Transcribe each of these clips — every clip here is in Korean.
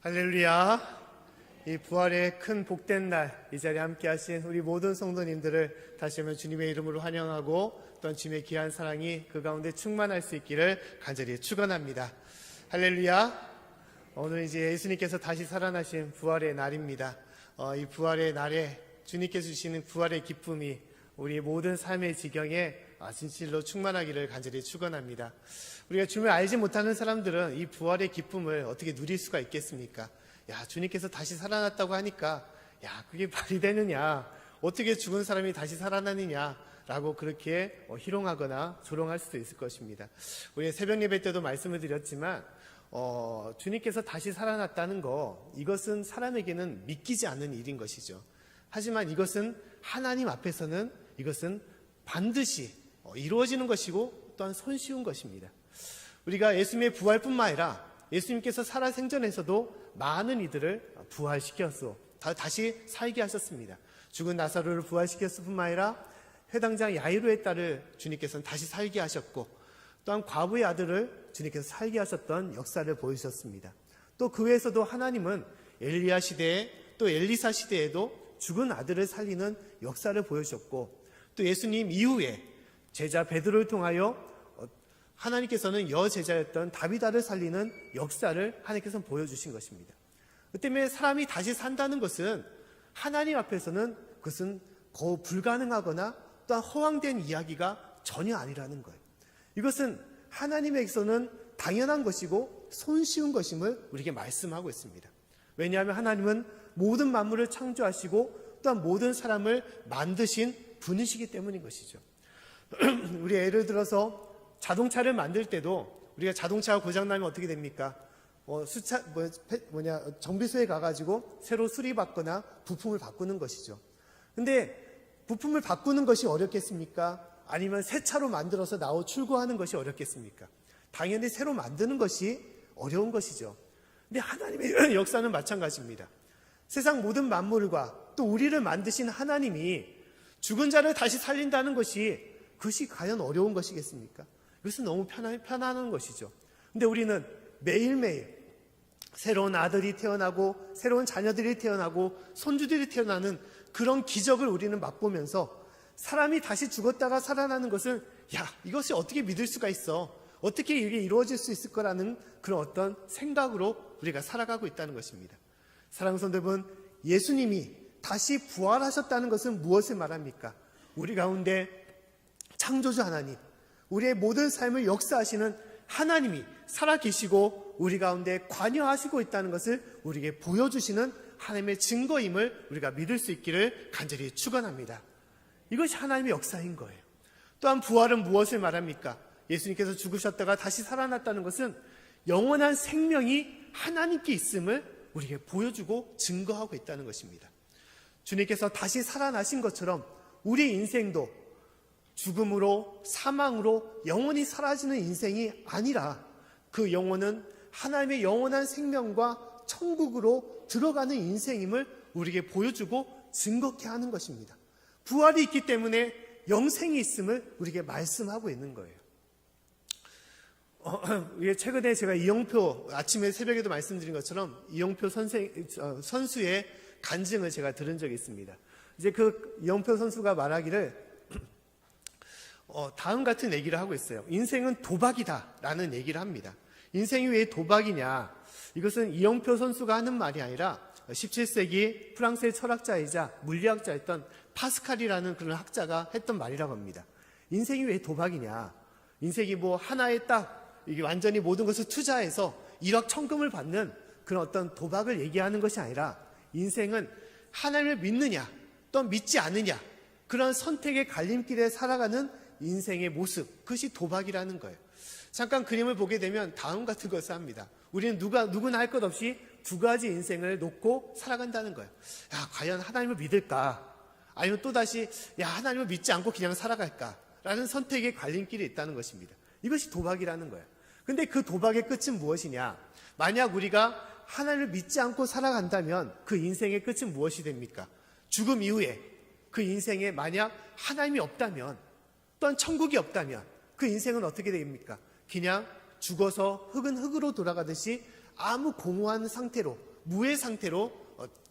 할렐루야. 이 부활의 큰 복된 날, 이 자리에 함께 하신 우리 모든 성도님들을 다시 한번 주님의 이름으로 환영하고 또한 주님의 귀한 사랑이 그 가운데 충만할 수 있기를 간절히 축원합니다. 할렐루야. 오늘 이제 예수님께서 다시 살아나신 부활의 날입니다. 이 부활의 날에 주님께서 주시는 부활의 기쁨이 우리 모든 삶의 지경에 진실로 충만하기를 간절히 축원합니다. 우리가 주님을 알지 못하는 사람들은 이 부활의 기쁨을 어떻게 누릴 수가 있겠습니까? 야, 주님께서 다시 살아났다고 하니까 야, 그게 말이 되느냐? 어떻게 죽은 사람이 다시 살아나느냐? 라고 그렇게 희롱하거나 조롱할 수도 있을 것입니다. 우리 새벽 예배 때도 말씀을 드렸지만 주님께서 다시 살아났다는 거, 이것은 사람에게는 믿기지 않는 일인 것이죠. 하지만 이것은 하나님 앞에서는 이것은 반드시 이루어지는 것이고 또한 손쉬운 것입니다. 우리가 예수님의 부활뿐만 아니라 예수님께서 살아생전에서도 많은 이들을 부활시켰어 다시 살게 하셨습니다. 죽은 나사로를 부활시켰을 뿐만 아니라 회당장 야이로의 딸을 주님께서는 다시 살게 하셨고, 또한 과부의 아들을 주님께서 살게 하셨던 역사를 보여주셨습니다. 또 그 외에서도 하나님은 엘리야 시대에 또 엘리사 시대에도 죽은 아들을 살리는 역사를 보여주셨고, 또 예수님 이후에 제자 베드로를 통하여 하나님께서는 여제자였던 다비다를 살리는 역사를 하나님께서는 보여주신 것입니다. 그 때문에 사람이 다시 산다는 것은 하나님 앞에서는 그것은 거의 불가능하거나 또한 허황된 이야기가 전혀 아니라는 거예요. 이것은 하나님에게서는 당연한 것이고 손쉬운 것임을 우리에게 말씀하고 있습니다. 왜냐하면 하나님은 모든 만물을 창조하시고 또한 모든 사람을 만드신 분이시기 때문인 것이죠. 우리 예를 들어서 자동차를 만들 때도 우리가 자동차가 고장나면 어떻게 됩니까? 정비소에 가가지고 새로 수리받거나 부품을 바꾸는 것이죠. 근데 부품을 바꾸는 것이 어렵겠습니까? 아니면 새 차로 만들어서 출고하는 것이 어렵겠습니까? 당연히 새로 만드는 것이 어려운 것이죠. 근데 하나님의 역사는 마찬가지입니다. 세상 모든 만물과 또 우리를 만드신 하나님이 죽은 자를 다시 살린다는 그것이 과연 어려운 것이겠습니까? 이것은 너무 편안한 것이죠. 근데 우리는 매일매일 새로운 아들이 태어나고 새로운 자녀들이 태어나고 손주들이 태어나는 그런 기적을 우리는 맛보면서 사람이 다시 죽었다가 살아나는 것은 이것이 어떻게 믿을 수가 있어? 어떻게 이게 이루어질 수 있을 거라는 그런 어떤 생각으로 우리가 살아가고 있다는 것입니다. 사랑하는 성도 여러분, 예수님이 다시 부활하셨다는 것은 무엇을 말합니까? 우리 가운데 창조주 하나님, 우리의 모든 삶을 역사하시는 하나님이 살아계시고 우리 가운데 관여하시고 있다는 것을 우리에게 보여주시는 하나님의 증거임을 우리가 믿을 수 있기를 간절히 축원합니다. 이것이 하나님의 역사인 거예요. 또한 부활은 무엇을 말합니까? 예수님께서 죽으셨다가 다시 살아났다는 것은 영원한 생명이 하나님께 있음을 우리에게 보여주고 증거하고 있다는 것입니다. 주님께서 다시 살아나신 것처럼 우리 인생도 죽음으로 사망으로 영원히 사라지는 인생이 아니라 그 영혼은 하나님의 영원한 생명과 천국으로 들어가는 인생임을 우리에게 보여주고 증거케 하는 것입니다. 부활이 있기 때문에 영생이 있음을 우리에게 말씀하고 있는 거예요. 최근에 제가 이영표, 아침에 새벽에도 말씀드린 것처럼 이영표 선수의 간증을 제가 들은 적이 있습니다. 이제 그 이영표 선수가 말하기를 다음 같은 얘기를 하고 있어요. 인생은 도박이다라는 얘기를 합니다. 인생이 왜 도박이냐? 이것은 이영표 선수가 하는 말이 아니라 17세기 프랑스의 철학자이자 물리학자였던 파스칼이라는 그런 학자가 했던 말이라고 합니다. 인생이 왜 도박이냐? 인생이 하나에 이게 완전히 모든 것을 투자해서 일확천금을 받는 그런 어떤 도박을 얘기하는 것이 아니라 인생은 하나님을 믿느냐 또 믿지 않느냐, 그런 선택의 갈림길에 살아가는 인생의 모습, 그것이 도박이라는 거예요. 잠깐 그림을 보게 되면 다음 같은 것을 합니다. 우리는 누구나 할 것 없이 두 가지 인생을 놓고 살아간다는 거예요. 과연 하나님을 믿을까? 아니면 또다시 하나님을 믿지 않고 그냥 살아갈까? 라는 선택의 갈림길이 있다는 것입니다. 이것이 도박이라는 거예요. 근데 그 도박의 끝은 무엇이냐? 만약 우리가 하나님을 믿지 않고 살아간다면 그 인생의 끝은 무엇이 됩니까? 죽음 이후에 그 인생에 만약 하나님이 없다면, 또한 천국이 없다면 그 인생은 어떻게 됩니까? 그냥 죽어서 흙은 흙으로 돌아가듯이 아무 공허한 상태로 무의 상태로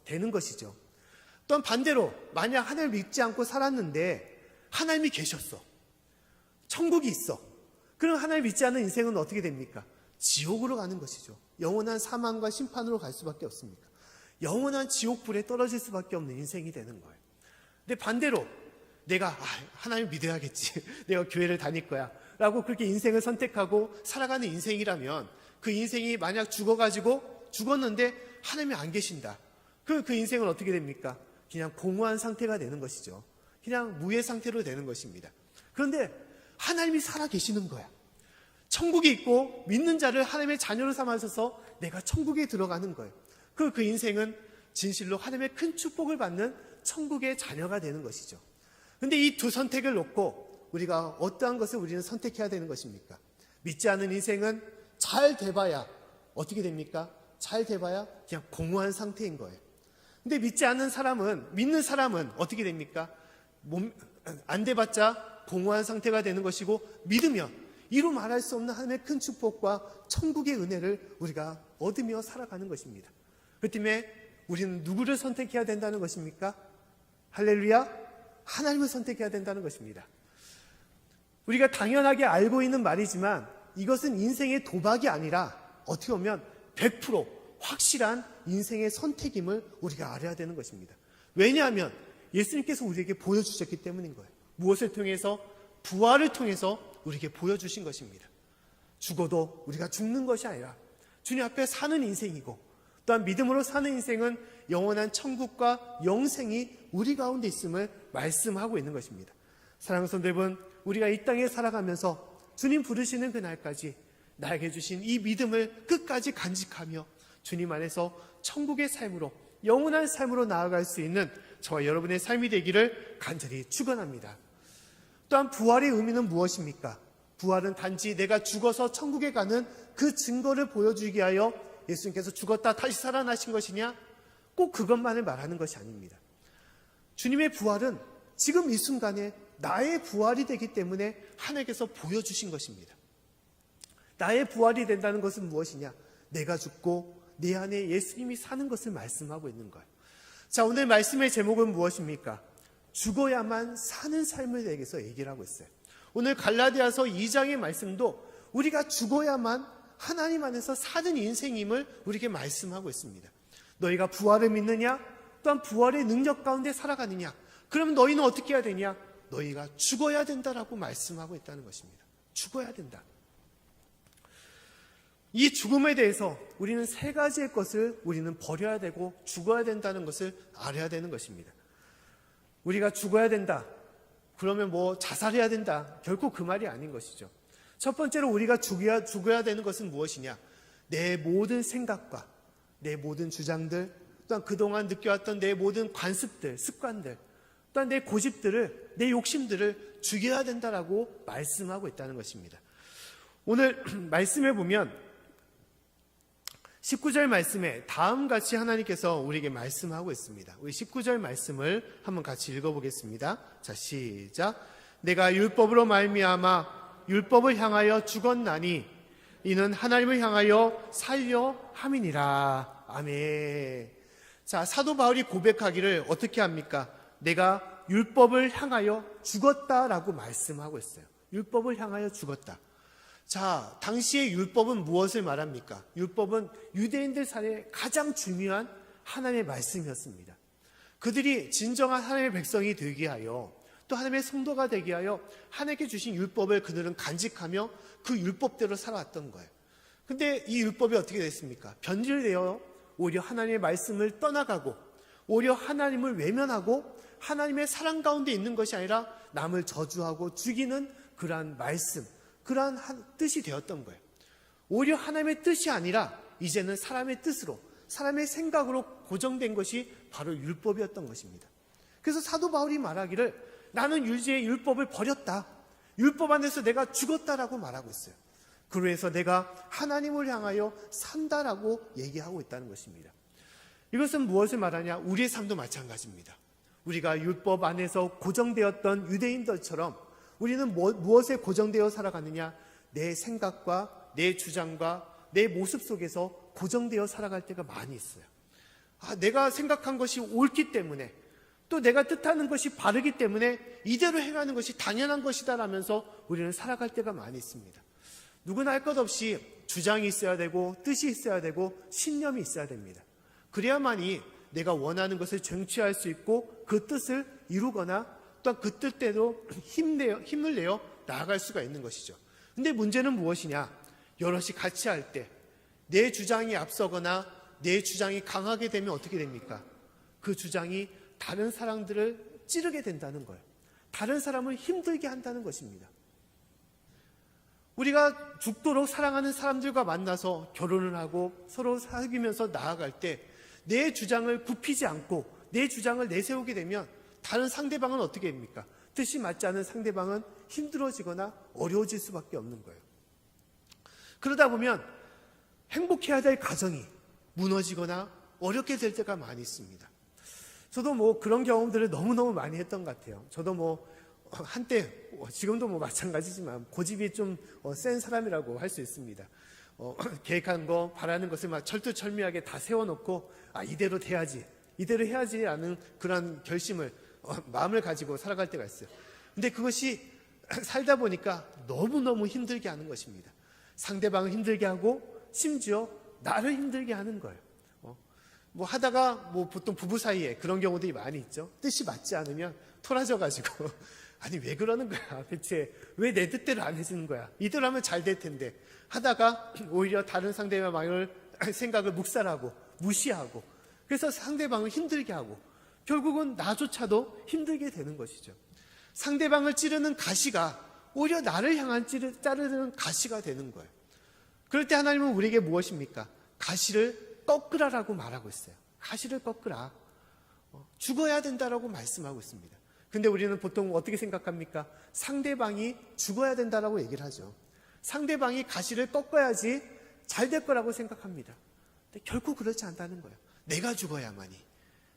되는 것이죠. 또한 반대로 만약 하나님을 믿지 않고 살았는데 하나님이 계셨어. 천국이 있어. 그럼 하나님을 믿지 않는 인생은 어떻게 됩니까? 지옥으로 가는 것이죠. 영원한 사망과 심판으로 갈 수밖에 없습니까? 영원한 지옥불에 떨어질 수밖에 없는 인생이 되는 거예요. 근데 반대로 내가 하나님 믿어야겠지. 내가 교회를 다닐 거야. 라고 그렇게 인생을 선택하고 살아가는 인생이라면 그 인생이 만약 죽었는데 하나님이 안 계신다. 그 인생은 어떻게 됩니까? 그냥 공허한 상태가 되는 것이죠. 그냥 무의 상태로 되는 것입니다. 그런데 하나님이 살아 계시는 거야. 천국이 있고 믿는 자를 하나님의 자녀로 삼아서 내가 천국에 들어가는 거예요. 그 인생은 진실로 하나님의 큰 축복을 받는 천국의 자녀가 되는 것이죠. 그런데 이 두 선택을 놓고 우리가 어떠한 것을 우리는 선택해야 되는 것입니까? 믿지 않은 인생은 잘 돼봐야 어떻게 됩니까? 잘 돼봐야 그냥 공허한 상태인 거예요. 근데 믿는 사람은 어떻게 됩니까? 안 돼봤자 공허한 상태가 되는 것이고, 믿으면 이루 말할 수 없는 하나님의 큰 축복과 천국의 은혜를 우리가 얻으며 살아가는 것입니다. 그 때문에 우리는 누구를 선택해야 된다는 것입니까? 할렐루야! 하나님을 선택해야 된다는 것입니다. 우리가 당연하게 알고 있는 말이지만 이것은 인생의 도박이 아니라 어떻게 보면 100% 확실한 인생의 선택임을 우리가 알아야 되는 것입니다. 왜냐하면 예수님께서 우리에게 보여주셨기 때문인 거예요. 무엇을 통해서? 부활을 통해서 우리에게 보여주신 것입니다. 죽어도 우리가 죽는 것이 아니라 주님 앞에 사는 인생이고, 또한 믿음으로 사는 인생은 영원한 천국과 영생이 우리 가운데 있음을 말씀하고 있는 것입니다. 사랑하는 성도 여러분, 우리가 이 땅에 살아가면서 주님 부르시는 그날까지 나에게 주신 이 믿음을 끝까지 간직하며 주님 안에서 천국의 삶으로, 영원한 삶으로 나아갈 수 있는 저와 여러분의 삶이 되기를 간절히 축원합니다. 또한 부활의 의미는 무엇입니까? 부활은 단지 내가 죽어서 천국에 가는 그 증거를 보여주기 위하여 예수님께서 죽었다 다시 살아나신 것이냐? 꼭 그것만을 말하는 것이 아닙니다. 주님의 부활은 지금 이 순간에 나의 부활이 되기 때문에 하나님께서 보여주신 것입니다. 나의 부활이 된다는 것은 무엇이냐? 내가 죽고 내 안에 예수님이 사는 것을 말씀하고 있는 거예요. 자, 오늘 말씀의 제목은 무엇입니까? 죽어야만 사는 삶에 대해서 얘기를 하고 있어요. 오늘 갈라디아서 2장의 말씀도 우리가 죽어야만 하나님 안에서 사는 인생임을 우리에게 말씀하고 있습니다. 너희가 부활을 믿느냐? 또한 부활의 능력 가운데 살아가느냐? 그럼 너희는 어떻게 해야 되냐? 너희가 죽어야 된다라고 말씀하고 있다는 것입니다. 죽어야 된다. 이 죽음에 대해서 우리는 세 가지의 것을 우리는 버려야 되고 죽어야 된다는 것을 알아야 되는 것입니다. 우리가 죽어야 된다. 그러면 자살해야 된다. 결코 그 말이 아닌 것이죠. 첫 번째로 우리가 죽어야 되는 것은 무엇이냐? 내 모든 생각과 내 모든 주장들, 또한 그동안 느껴왔던 내 모든 관습들, 습관들, 또한 내 고집들을, 내 욕심들을 죽여야 된다라고 말씀하고 있다는 것입니다. 오늘 말씀에 보면 19절 말씀에 다음같이 하나님께서 우리에게 말씀하고 있습니다. 우리 19절 말씀을 한번 같이 읽어보겠습니다. 자, 시작. 내가 율법으로 말미암아 율법을 향하여 죽었나니 이는 하나님을 향하여 살려 함이니라. 아멘. 자, 사도 바울이 고백하기를 어떻게 합니까? 내가 율법을 향하여 죽었다라고 말씀하고 있어요. 율법을 향하여 죽었다. 자, 당시의 율법은 무엇을 말합니까? 율법은 유대인들 사이에 가장 중요한 하나님의 말씀이었습니다. 그들이 진정한 하나님의 백성이 되기 위하여, 또 하나님의 성도가 되기 위하여 하나님께 주신 율법을 그들은 간직하며 그 율법대로 살아왔던 거예요. 근데 이 율법이 어떻게 됐습니까? 변질되어 오히려 하나님의 말씀을 떠나가고, 오히려 하나님을 외면하고 하나님의 사랑 가운데 있는 것이 아니라 남을 저주하고 죽이는 그러한 말씀, 그러한 뜻이 되었던 거예요. 오히려 하나님의 뜻이 아니라 이제는 사람의 뜻으로, 사람의 생각으로 고정된 것이 바로 율법이었던 것입니다. 그래서 사도 바울이 말하기를 나는 유지의 율법을 버렸다. 율법 안에서 내가 죽었다라고 말하고 있어요. 그래서 내가 하나님을 향하여 산다라고 얘기하고 있다는 것입니다. 이것은 무엇을 말하냐? 우리의 삶도 마찬가지입니다. 우리가 율법 안에서 고정되었던 유대인들처럼 우리는 무엇에 고정되어 살아가느냐? 내 생각과 내 주장과 내 모습 속에서 고정되어 살아갈 때가 많이 있어요. 내가 생각한 것이 옳기 때문에, 또 내가 뜻하는 것이 바르기 때문에 이대로 행하는 것이 당연한 것이다 라면서 우리는 살아갈 때가 많이 있습니다. 누구나 할 것 없이 주장이 있어야 되고 뜻이 있어야 되고 신념이 있어야 됩니다. 그래야만이 내가 원하는 것을 쟁취할 수 있고 그 뜻을 이루거나 또한 그 뜻대로 힘을 내어 나아갈 수가 있는 것이죠. 근데 문제는 무엇이냐? 여럿이 같이 할 때 내 주장이 앞서거나 내 주장이 강하게 되면 어떻게 됩니까? 그 주장이 다른 사람들을 찌르게 된다는 거예요. 다른 사람을 힘들게 한다는 것입니다. 우리가 죽도록 사랑하는 사람들과 만나서 결혼을 하고 서로 사귀면서 나아갈 때 내 주장을 굽히지 않고 내 주장을 내세우게 되면 다른 상대방은 어떻게 됩니까? 뜻이 맞지 않은 상대방은 힘들어지거나 어려워질 수밖에 없는 거예요. 그러다 보면 행복해야 될 가정이 무너지거나 어렵게 될 때가 많이 있습니다. 저도 그런 경험들을 너무너무 많이 했던 것 같아요. 저도 한때, 지금도 마찬가지지만 고집이 좀 센 사람이라고 할 수 있습니다. 계획한 거, 바라는 것을 막 철두철미하게 다 세워놓고 이대로 돼야지, 이대로 해야지 라는 그런 결심을, 마음을 가지고 살아갈 때가 있어요. 근데 그것이 살다 보니까 너무너무 힘들게 하는 것입니다. 상대방을 힘들게 하고 심지어 나를 힘들게 하는 거예요. 하다가 보통 부부 사이에 그런 경우들이 많이 있죠. 뜻이 맞지 않으면 토라져가지고 아니 왜 그러는 거야? 대체 왜 내 뜻대로 안 해주는 거야? 이대로 하면 잘 될 텐데 하다가 오히려 다른 상대방을 생각을 묵살하고 무시하고 그래서 상대방을 힘들게 하고 결국은 나조차도 힘들게 되는 것이죠. 상대방을 찌르는 가시가 오히려 나를 향한 자르는 가시가 되는 거예요. 그럴 때 하나님은 우리에게 무엇입니까? 가시를 꺾으라라고 말하고 있어요. 가시를 꺾으라. 죽어야 된다라고 말씀하고 있습니다. 근데 우리는 보통 어떻게 생각합니까? 상대방이 죽어야 된다라고 얘기를 하죠. 상대방이 가시를 꺾어야지 잘 될 거라고 생각합니다. 근데 결코 그렇지 않다는 거예요. 내가 죽어야만이,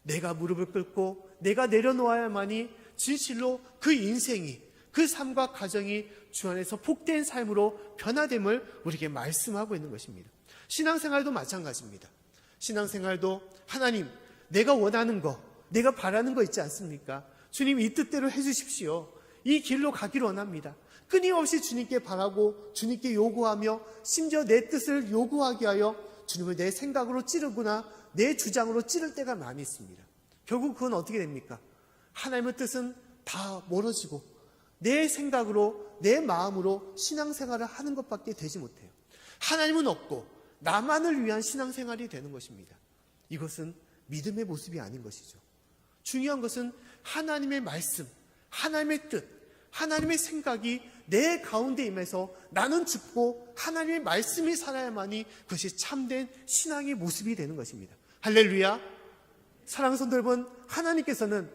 내가 무릎을 꿇고 내가 내려놓아야만이 진실로 그 인생이, 그 삶과 가정이 주 안에서 복된 삶으로 변화됨을 우리에게 말씀하고 있는 것입니다. 신앙생활도 마찬가지입니다. 신앙생활도 하나님, 내가 원하는 거, 내가 바라는 거 있지 않습니까? 주님 이 뜻대로 해주십시오. 이 길로 가기를 원합니다. 끊임없이 주님께 바라고 주님께 요구하며 심지어 내 뜻을 요구하게 하여 주님을 내 생각으로 찌르거나 내 주장으로 찌를 때가 많이 있습니다. 결국 그건 어떻게 됩니까? 하나님의 뜻은 다 멀어지고 내 생각으로 내 마음으로 신앙생활을 하는 것밖에 되지 못해요. 하나님은 없고 나만을 위한 신앙생활이 되는 것입니다. 이것은 믿음의 모습이 아닌 것이죠. 중요한 것은 하나님의 말씀, 하나님의 뜻, 하나님의 생각이 내 가운데 임해서 나는 죽고 하나님의 말씀이 살아야만이 그것이 참된 신앙의 모습이 되는 것입니다. 할렐루야. 사랑하는 성도 여러분, 하나님께서는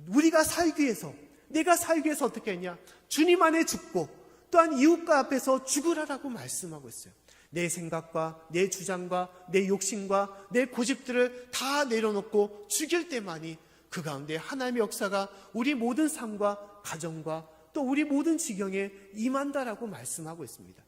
우리가 살기 위해서, 내가 살기 위해서 어떻게 했냐? 주님 안에 죽고 또한 이웃과 앞에서 죽으라라고 말씀하고 있어요. 내 생각과 내 주장과 내 욕심과 내 고집들을 다 내려놓고 죽일 때만이 그 가운데 하나님의 역사가 우리 모든 삶과 가정과 또 우리 모든 지경에 임한다라고 말씀하고 있습니다.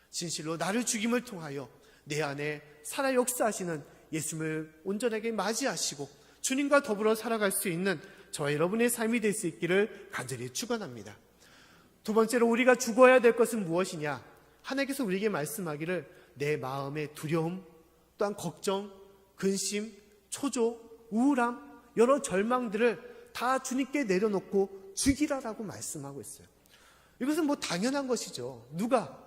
진실로 나를 죽임을 통하여 내 안에 살아 역사하시는 예수님을 온전하게 맞이하시고 주님과 더불어 살아갈 수 있는 저와 여러분의 삶이 될 수 있기를 간절히 축원합니다. 두 번째로 우리가 죽어야 될 것은 무엇이냐? 하나님께서 우리에게 말씀하기를 내 마음의 두려움, 또한 걱정, 근심, 초조, 우울함, 여러 절망들을 다 주님께 내려놓고 죽이라라고 말씀하고 있어요. 이것은 당연한 것이죠. 누가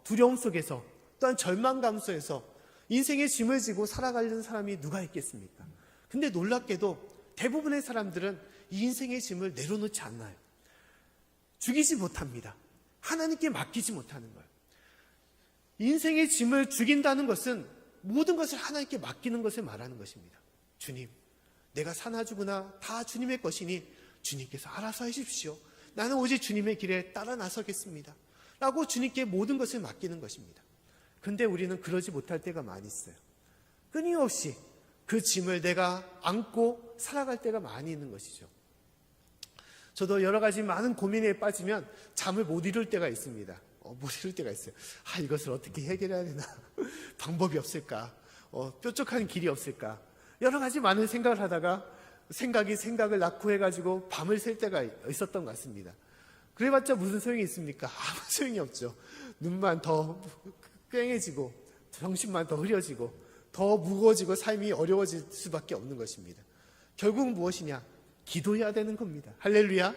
두려움 속에서 또한 절망감 속에서 인생의 짐을 지고 살아가려는 사람이 누가 있겠습니까? 근데 놀랍게도 대부분의 사람들은 이 인생의 짐을 내려놓지 않나요? 죽이지 못합니다. 하나님께 맡기지 못하는 거예요. 인생의 짐을 죽인다는 것은 모든 것을 하나님께 맡기는 것을 말하는 것입니다. 주님, 내가 사나 죽으나 다 주님의 것이니 주님께서 알아서 하십시오. 나는 오직 주님의 길에 따라 나서겠습니다. 라고 주님께 모든 것을 맡기는 것입니다. 근데 우리는 그러지 못할 때가 많이 있어요. 끊임없이 그 짐을 내가 안고 살아갈 때가 많이 있는 것이죠. 저도 여러 가지 많은 고민에 빠지면 잠을 못 이룰 때가 있습니다. 못 이룰 때가 있어요. 이것을 어떻게 해결해야 되나? 방법이 없을까? 뾰족한 길이 없을까? 여러 가지 많은 생각을 하다가 생각이 생각을 낳고 해가지고 밤을 샐 때가 있었던 것 같습니다. 그래봤자 무슨 소용이 있습니까? 아무 소용이 없죠. 눈만 더 꽹해지고 정신만 더 흐려지고 더 무거워지고 삶이 어려워질 수밖에 없는 것입니다. 결국 무엇이냐? 기도해야 되는 겁니다. 할렐루야.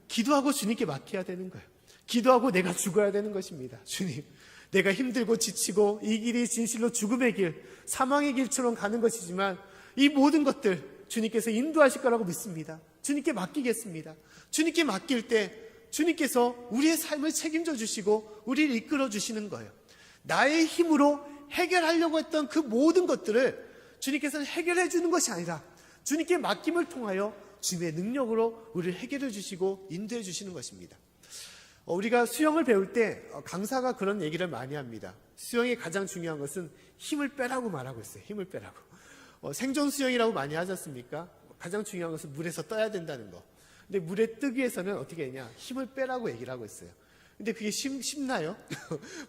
기도하고 주님께 맡겨야 되는 거예요. 기도하고 내가 죽어야 되는 것입니다. 주님, 내가 힘들고 지치고 이 길이 진실로 죽음의 길, 사망의 길처럼 가는 것이지만 이 모든 것들 주님께서 인도하실 거라고 믿습니다. 주님께 맡기겠습니다. 주님께 맡길 때 주님께서 우리의 삶을 책임져 주시고 우리를 이끌어 주시는 거예요. 나의 힘으로 해결하려고 했던 그 모든 것들을 주님께서는 해결해 주는 것이 아니라 주님께 맡김을 통하여 주님의 능력으로 우리를 해결해 주시고 인도해 주시는 것입니다. 우리가 수영을 배울 때 강사가 그런 얘기를 많이 합니다. 수영의 가장 중요한 것은 힘을 빼라고 말하고 있어요. 힘을 빼라고. 생존 수영이라고 많이 하지 않습니까? 가장 중요한 것은 물에서 떠야 된다는 거. 근데 물에 뜨기 위해서는 어떻게 하냐? 힘을 빼라고 얘기를 하고 있어요. 근데 그게 쉽나요?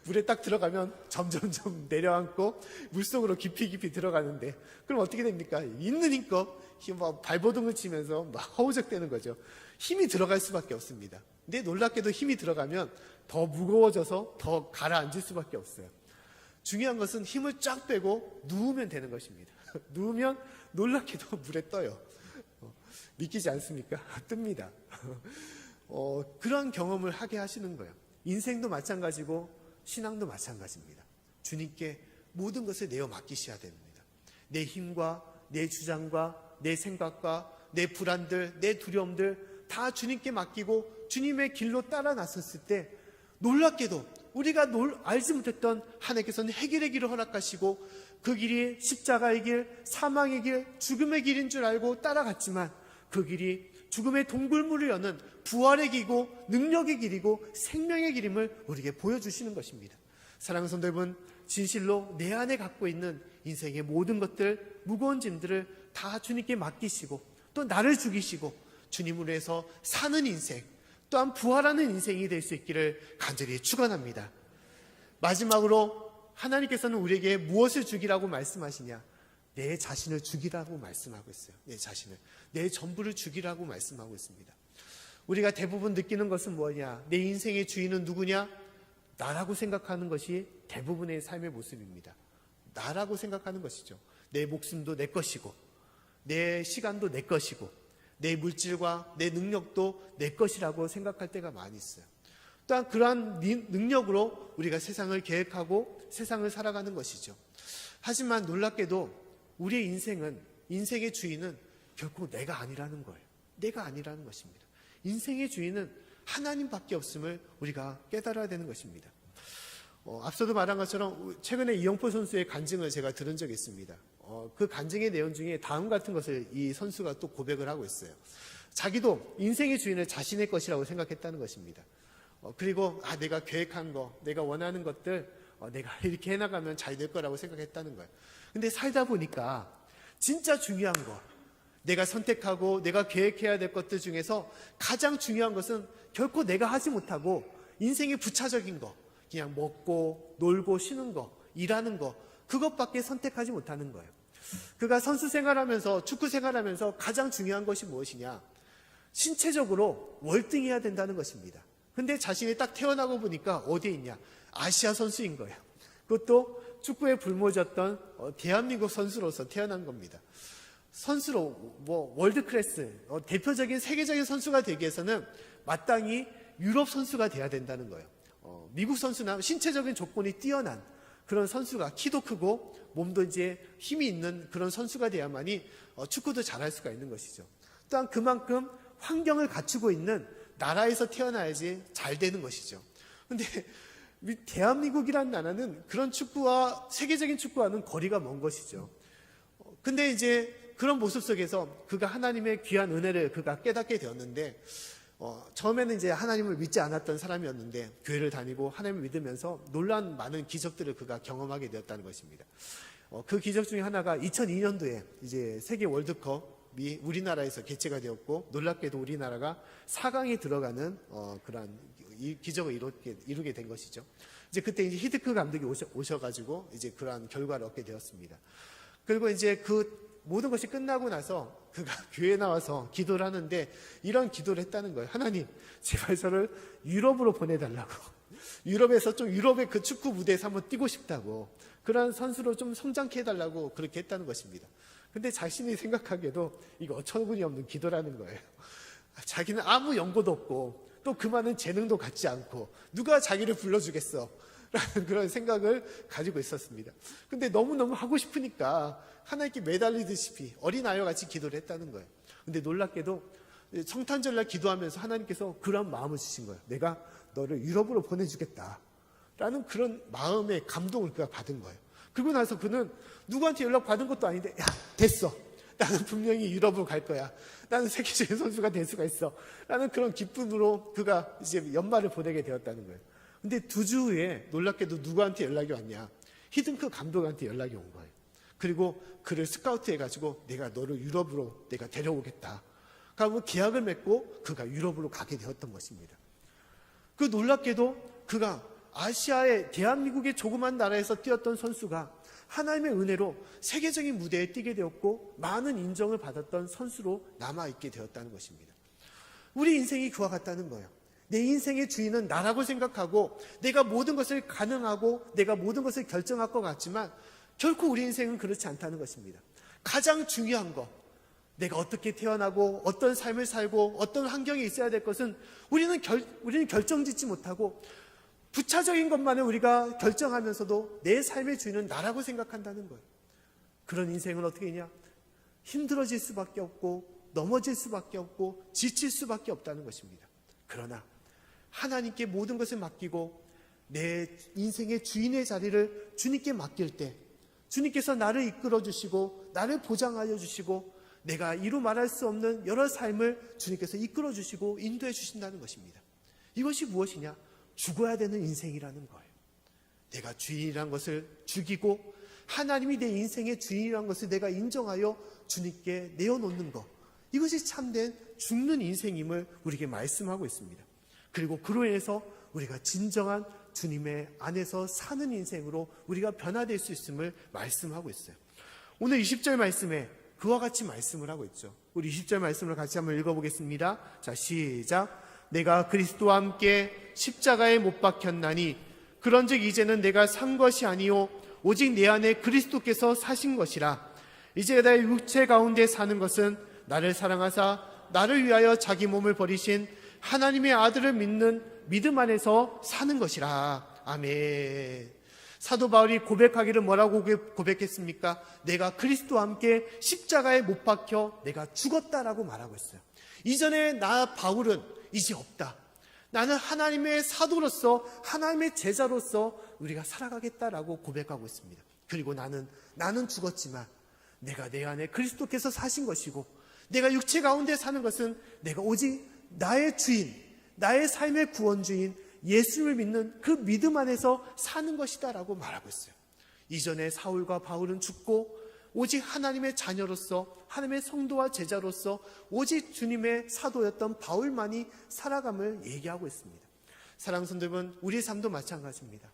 물에 딱 들어가면 점점점 내려앉고 물속으로 깊이 들어가는데 그럼 어떻게 됩니까? 있는 힘껏 발버둥을 치면서 막 허우적대는 거죠. 힘이 들어갈 수밖에 없습니다. 근데 놀랍게도 힘이 들어가면 더 무거워져서 더 가라앉을 수밖에 없어요. 중요한 것은 힘을 쫙 빼고 누우면 되는 것입니다. 누우면 놀랍게도 물에 떠요. 믿기지 않습니까? 뜹니다. 그런 경험을 하게 하시는 거예요. 인생도 마찬가지고 신앙도 마찬가지입니다. 주님께 모든 것을 내어 맡기셔야 됩니다. 내 힘과 내 주장과 내 생각과 내 불안들, 내 두려움들 다 주님께 맡기고 주님의 길로 따라 나섰을 때 놀랍게도 우리가 알지 못했던 하나님께서는 해결의 길을 허락하시고 그 길이 십자가의 길, 사망의 길, 죽음의 길인 줄 알고 따라갔지만 그 길이 죽음의 동굴문을 여는 부활의 길이고 능력의 길이고 생명의 길임을 우리에게 보여주시는 것입니다. 사랑하는 성도 여러분, 진실로 내 안에 갖고 있는 인생의 모든 것들, 무거운 짐들을 다 주님께 맡기시고 또 나를 죽이시고 주님으로 해서 사는 인생, 또한 부활하는 인생이 될 수 있기를 간절히 축원합니다. 마지막으로 하나님께서는 우리에게 무엇을 주기라고 말씀하시냐? 내 자신을 주기라고 말씀하고 있어요. 내 자신을, 내 전부를 주기라고 말씀하고 있습니다. 우리가 대부분 느끼는 것은 뭐냐? 내 인생의 주인은 누구냐? 나라고 생각하는 것이 대부분의 삶의 모습입니다. 나라고 생각하는 것이죠. 내 목숨도 내 것이고 내 시간도 내 것이고 내 물질과 내 능력도 내 것이라고 생각할 때가 많이 있어요. 또한 그러한 능력으로 우리가 세상을 계획하고 세상을 살아가는 것이죠. 하지만 놀랍게도 우리의 인생의 주인은 결코 내가 아니라는 거예요. 내가 아니라는 것입니다. 인생의 주인은 하나님밖에 없음을 우리가 깨달아야 되는 것입니다. 앞서도 말한 것처럼 최근에 이영표 선수의 간증을 제가 들은 적이 있습니다. 그 간증의 내용 중에 다음 같은 것을 이 선수가 또 고백을 하고 있어요. 자기도 인생의 주인을 자신의 것이라고 생각했다는 것입니다. 그리고 내가 계획한 거, 내가 원하는 것들 내가 이렇게 해나가면 잘 될 거라고 생각했다는 거예요. 근데 살다 보니까 진짜 중요한 거, 내가 선택하고 내가 계획해야 될 것들 중에서 가장 중요한 것은 결코 내가 하지 못하고 인생의 부차적인 거, 그냥 먹고 놀고 쉬는 거, 일하는 거, 그것밖에 선택하지 못하는 거예요. 그가 선수 생활하면서, 축구 생활하면서 가장 중요한 것이 무엇이냐? 신체적으로 월등해야 된다는 것입니다. 근데 자신이 딱 태어나고 보니까 어디에 있냐? 아시아 선수인 거예요. 그것도 축구에 불모졌던 대한민국 선수로서 태어난 겁니다. 선수로 월드 클래스, 대표적인 세계적인 선수가 되기 위해서는 마땅히 유럽 선수가 돼야 된다는 거예요. 미국 선수나 신체적인 조건이 뛰어난 그런 선수가, 키도 크고 몸도 이제 힘이 있는 그런 선수가 돼야만이 축구도 잘할 수가 있는 것이죠. 또한 그만큼 환경을 갖추고 있는 나라에서 태어나야지 잘 되는 것이죠. 근데 대한민국이라는 나라는 그런 축구와 세계적인 축구와는 거리가 먼 것이죠. 근데 이제 그런 모습 속에서 그가 하나님의 귀한 은혜를 그가 깨닫게 되었는데, 처음에는 이제 하나님을 믿지 않았던 사람이었는데 교회를 다니고 하나님을 믿으면서 놀라운 많은 기적들을 그가 경험하게 되었다는 것입니다. 그 기적 중에 하나가 2002년도에 이제 세계 월드컵이 우리나라에서 개최가 되었고, 놀랍게도 우리나라가 4강에 들어가는 그러한 이 기적을 이루게 된 것이죠. 이제 그때 이제 히드크 감독이 오셔가지고 이제 그러한 결과를 얻게 되었습니다. 그리고 이제 그 모든 것이 끝나고 나서 그가 교회에 나와서 기도를 하는데 이런 기도를 했다는 거예요. 하나님, 제발 저를 유럽으로 보내달라고. 유럽에서 좀 유럽의 그 축구 무대에서 한번 뛰고 싶다고. 그런 선수로 좀 성장케 해달라고 그렇게 했다는 것입니다. 근데 자신이 생각하기에도 이거 어처구니 없는 기도라는 거예요. 자기는 아무 연고도 없고 또 그 많은 재능도 갖지 않고 누가 자기를 불러주겠어 라는 그런 생각을 가지고 있었습니다. 근데 너무너무 하고 싶으니까 하나님께 매달리듯이 어린아이와 같이 기도를 했다는 거예요. 근데 놀랍게도 성탄절날 기도하면서 하나님께서 그런 마음을 주신 거예요. 내가 너를 유럽으로 보내주겠다 라는 그런 마음의 감동을 그가 받은 거예요. 그리고 나서 그는 누구한테 연락 받은 것도 아닌데, 야, 됐어. 나는 분명히 유럽으로 갈 거야. 나는 세계적인 선수가 될 수가 있어. 라는 그런 기쁨으로 그가 이제 연말을 보내게 되었다는 거예요. 근데 2주 후에 놀랍게도 누구한테 연락이 왔냐? 히든크 감독한테 연락이 온 거예요. 그리고 그를 스카우트 해가지고 내가 너를 유럽으로 내가 데려오겠다. 그리고 계약을 맺고 그가 유럽으로 가게 되었던 것입니다. 그 놀랍게도 그가 아시아의 대한민국의 조그만 나라에서 뛰었던 선수가 하나님의 은혜로 세계적인 무대에 뛰게 되었고 많은 인정을 받았던 선수로 남아있게 되었다는 것입니다. 우리 인생이 그와 같다는 거예요. 내 인생의 주인은 나라고 생각하고 내가 모든 것을 가능하고 내가 모든 것을 결정할 것 같지만 결코 우리 인생은 그렇지 않다는 것입니다. 가장 중요한 것, 내가 어떻게 태어나고 어떤 삶을 살고 어떤 환경에 있어야 될 것은 우리는 결정짓지 못하고 부차적인 것만을 우리가 결정하면서도 내 삶의 주인은 나라고 생각한다는 거예요. 그런 인생은 어떻게 했냐? 힘들어질 수밖에 없고 넘어질 수밖에 없고 지칠 수밖에 없다는 것입니다. 그러나 하나님께 모든 것을 맡기고 내 인생의 주인의 자리를 주님께 맡길 때 주님께서 나를 이끌어 주시고 나를 보장하여 주시고 내가 이루 말할 수 없는 여러 삶을 주님께서 이끌어 주시고 인도해 주신다는 것입니다. 이것이 무엇이냐? 죽어야 되는 인생이라는 거예요. 내가 주인이라는 것을 죽이고 하나님이 내 인생의 주인이라는 것을 내가 인정하여 주님께 내어놓는 것, 이것이 참된 죽는 인생임을 우리에게 말씀하고 있습니다. 그리고 그로 인해서 우리가 진정한 주님의 안에서 사는 인생으로 우리가 변화될 수 있음을 말씀하고 있어요. 오늘 20절 말씀에 그와 같이 말씀을 하고 있죠. 우리 20절 말씀을 같이 한번 읽어보겠습니다. 자, 시작. 내가 그리스도와 함께 십자가에 못 박혔나니 그런즉 이제는 내가 산 것이 아니요 오직 내 안에 그리스도께서 사신 것이라. 이제 나의 육체 가운데 사는 것은 나를 사랑하사 나를 위하여 자기 몸을 버리신 하나님의 아들을 믿는 믿음 안에서 사는 것이라. 아멘. 사도 바울이 고백하기를 뭐라고 고백했습니까? 내가 그리스도와 함께 십자가에 못 박혀 내가 죽었다라고 말하고 있어요. 이전에 나 바울은 이제 없다. 나는 하나님의 사도로서 하나님의 제자로서 우리가 살아가겠다라고 고백하고 있습니다. 그리고 나는 죽었지만 내가 내 안에 그리스도께서 사신 것이고 내가 육체 가운데 사는 것은 내가 오직 나의 주인, 나의 삶의 구원주인 예수를 믿는 그 믿음 안에서 사는 것이다라고 말하고 있어요. 이전에 사울과 바울은 죽고 오직 하나님의 자녀로서 하나님의 성도와 제자로서 오직 주님의 사도였던 바울만이 살아감을 얘기하고 있습니다. 사랑하는 성도 여러분, 우리의 삶도 마찬가지입니다.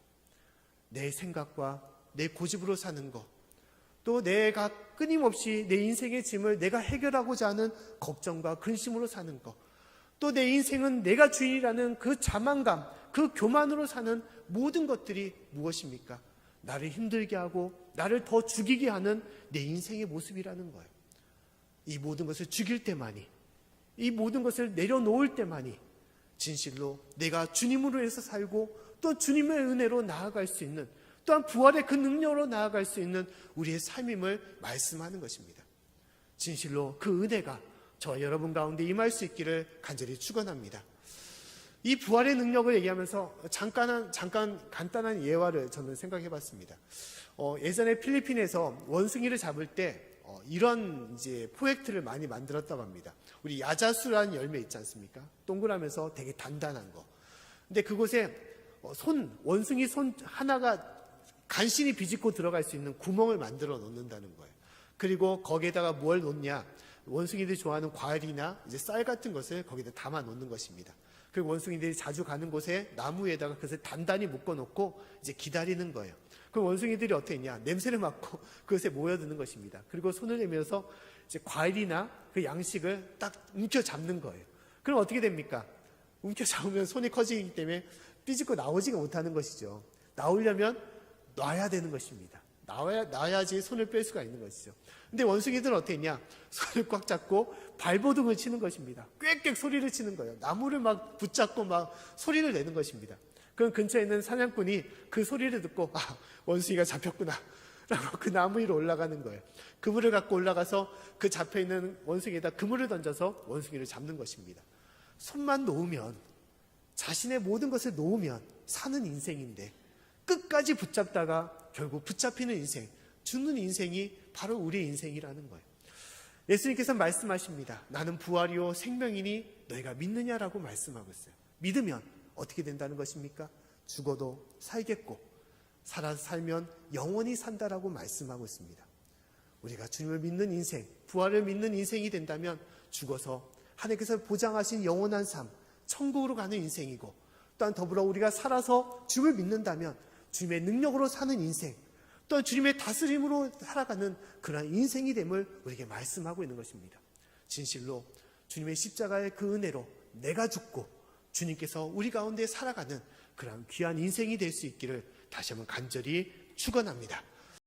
내 생각과 내 고집으로 사는 것, 또 내가 끊임없이 내 인생의 짐을 내가 해결하고자 하는 걱정과 근심으로 사는 것, 또 내 인생은 내가 주인이라는 그 자만감, 그 교만으로 사는 모든 것들이 무엇입니까? 나를 힘들게 하고 나를 더 죽이게 하는 내 인생의 모습이라는 거예요. 이 모든 것을 죽일 때만이, 이 모든 것을 내려놓을 때만이 진실로 내가 주님으로 해서 살고 또 주님의 은혜로 나아갈 수 있는, 또한 부활의 그 능력으로 나아갈 수 있는 우리의 삶임을 말씀하는 것입니다. 진실로 그 은혜가 저와 여러분 가운데 임할 수 있기를 간절히 축원합니다. 이 부활의 능력을 얘기하면서 잠깐 간단한 예화를 저는 생각해 봤습니다. 예전에 필리핀에서 원숭이를 잡을 때 이런 이제 프로젝트를 많이 만들었다고 합니다. 우리 야자수라는 열매 있지 않습니까? 동그라면서 되게 단단한 거. 근데 그곳에 원숭이 손 하나가 간신히 비집고 들어갈 수 있는 구멍을 만들어 놓는다는 거예요. 그리고 거기에다가 뭘 놓냐? 원숭이들이 좋아하는 과일이나 이제 쌀 같은 것을 거기다 담아 놓는 것입니다. 그리고 원숭이들이 자주 가는 곳에 나무에다가 그것을 단단히 묶어 놓고 이제 기다리는 거예요. 그 원숭이들이 어떻게 했냐? 냄새를 맡고 그것에 모여드는 것입니다. 그리고 손을 내밀어서 이제 과일이나 그 양식을 딱 움켜 잡는 거예요. 그럼 어떻게 됩니까? 움켜 잡으면 손이 커지기 때문에 삐집고 나오지가 못하는 것이죠. 나오려면 놔야 되는 것입니다. 놔야지 손을 뺄 수가 있는 것이죠. 근데 원숭이들은 어떻게 했냐? 손을 꽉 잡고 발버둥을 치는 것입니다. 꽥꽥 소리를 치는 거예요. 나무를 막 붙잡고 막 소리를 내는 것입니다. 그럼 근처에 있는 사냥꾼이 그 소리를 듣고 원숭이가 잡혔구나 라고 그 나무 위로 올라가는 거예요. 그물을 갖고 올라가서 그 잡혀있는 원숭이에다 그물을 던져서 원숭이를 잡는 것입니다. 손만 놓으면, 자신의 모든 것을 놓으면 사는 인생인데 끝까지 붙잡다가 결국 붙잡히는 인생, 죽는 인생이 바로 우리의 인생이라는 거예요. 예수님께서 말씀하십니다. 나는 부활이요 생명이니 너희가 믿느냐라고 말씀하고 있어요. 믿으면 어떻게 된다는 것입니까? 죽어도 살겠고 살면 영원히 산다라고 말씀하고 있습니다. 우리가 주님을 믿는 인생, 부활을 믿는 인생이 된다면 죽어서 하나님께서 보장하신 영원한 삶, 천국으로 가는 인생이고, 또한 더불어 우리가 살아서 주님을 믿는다면 주님의 능력으로 사는 인생, 또한 주님의 다스림으로 살아가는 그러한 인생이 됨을 우리에게 말씀하고 있는 것입니다. 진실로 주님의 십자가의 그 은혜로 내가 죽고 주님께서 우리 가운데 살아가는 그러한 귀한 인생이 될 수 있기를 다시 한번 간절히 축원합니다.